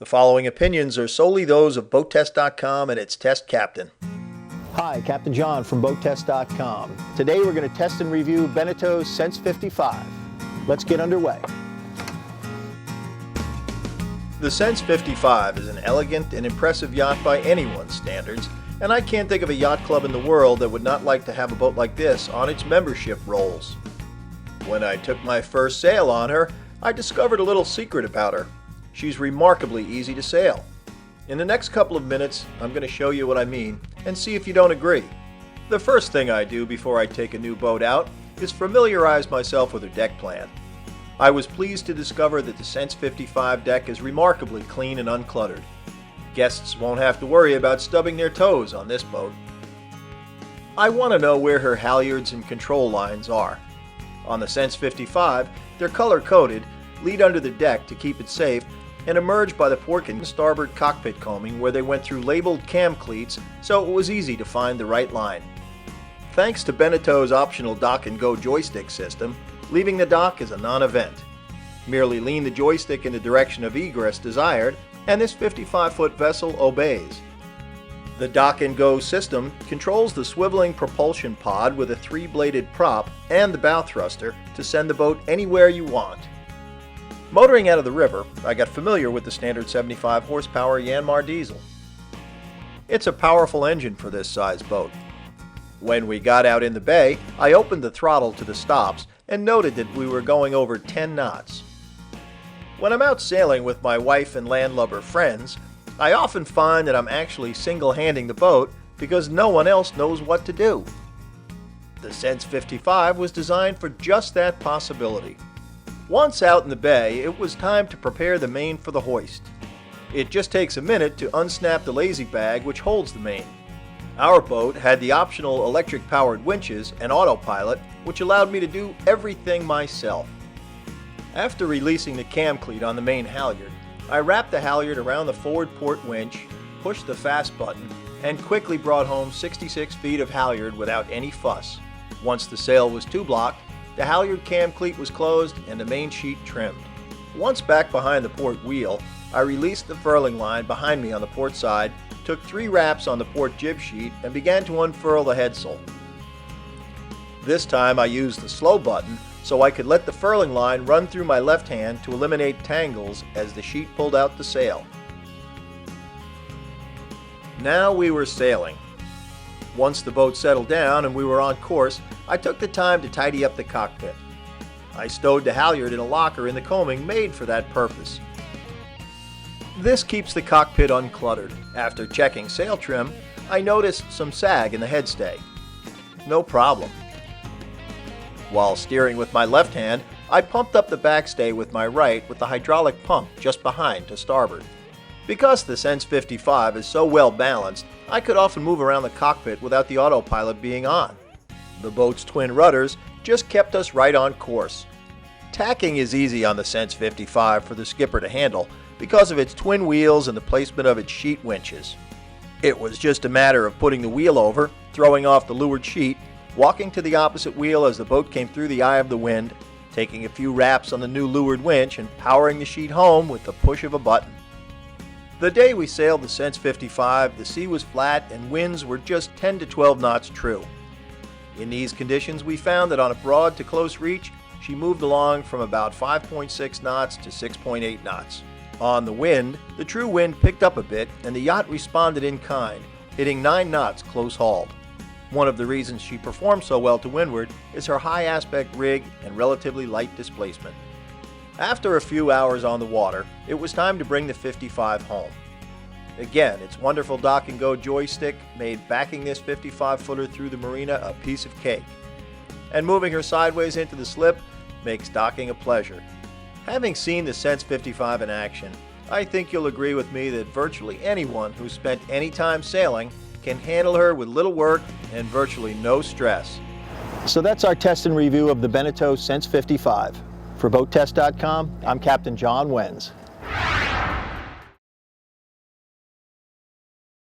The following opinions are solely those of BoatTest.com and its test captain. Hi, Captain John from BoatTest.com. Today we're going to test and review Beneteau Sense 55. Let's get underway. The Sense 55 is an elegant and impressive yacht by anyone's standards, and I can't think of a yacht club in the world that would not like to have a boat like this on its membership rolls. When I took my first sail on her, I discovered a little secret about her. She's remarkably easy to sail. In the next couple of minutes, I'm going to show you what I mean and see if you don't agree. The first thing I do before I take a new boat out is familiarize myself with her deck plan. I was pleased to discover that the Sense 55 deck is remarkably clean and uncluttered. Guests won't have to worry about stubbing their toes on this boat. I want to know where her halyards and control lines are. On the Sense 55, they're color-coded, lead under the deck to keep it safe, and emerge by the port and starboard cockpit coaming where they went through labeled cam cleats, so it was easy to find the right line. Thanks to Beneteau's optional dock and go joystick system, leaving the dock is a non-event. Merely lean the joystick in the direction of egress desired, and this 55-foot vessel obeys. The dock and go system controls the swiveling propulsion pod with a 3-bladed prop and the bow thruster to send the boat anywhere you want. Motoring out of the river, I got familiar with the standard 75 horsepower Yanmar diesel. It's a powerful engine for this size boat. When we got out in the bay, I opened the throttle to the stops and noted that we were going over 10 knots. When I'm out sailing with my wife and landlubber friends, I often find that I'm actually single-handing the boat because no one else knows what to do. The Sense 55 was designed for just that possibility. Once out in the bay, it was time to prepare the main for the hoist. It just takes a minute to unsnap the lazy bag which holds the main. Our boat had the optional electric-powered winches and autopilot, which allowed me to do everything myself. After releasing the cam cleat on the main halyard, I wrapped the halyard around the forward port winch, pushed the fast button, and quickly brought home 66 feet of halyard without any fuss. Once the sail was two-blocked, the halyard cam cleat was closed and the main sheet trimmed. Once back behind the port wheel, I released the furling line behind me on the port side, took 3 wraps on the port jib sheet, and began to unfurl the headsail. This time I used the slow button so I could let the furling line run through my left hand to eliminate tangles as the sheet pulled out the sail. Now we were sailing. Once the boat settled down and we were on course, I took the time to tidy up the cockpit. I stowed the halyard in a locker in the coaming made for that purpose. This keeps the cockpit uncluttered. After checking sail trim, I noticed some sag in the headstay. No problem. While steering with my left hand, I pumped up the backstay with my right with the hydraulic pump just behind to starboard. Because the Sense 55 is so well balanced, I could often move around the cockpit without the autopilot being on. The boat's twin rudders just kept us right on course. Tacking is easy on the Sense 55 for the skipper to handle because of its twin wheels and the placement of its sheet winches. It was just a matter of putting the wheel over, throwing off the leeward sheet, walking to the opposite wheel as the boat came through the eye of the wind, taking a few wraps on the new leeward winch, and powering the sheet home with the push of a button. The day we sailed the Sense 55, the sea was flat and winds were just 10 to 12 knots true. In these conditions, we found that on a broad to close reach, she moved along from about 5.6 knots to 6.8 knots. On the wind, the true wind picked up a bit and the yacht responded in kind, hitting 9 knots close hauled. One of the reasons she performed so well to windward is her high aspect rig and relatively light displacement. After a few hours on the water, it was time to bring the 55 home. Again, its wonderful dock and go joystick made backing this 55-footer through the marina a piece of cake. And moving her sideways into the slip makes docking a pleasure. Having seen the Sense 55 in action, I think you'll agree with me that virtually anyone who's spent any time sailing can handle her with little work and virtually no stress. So that's our test and review of the Beneteau Sense 55. For BoatTest.com, I'm Captain John Wenz.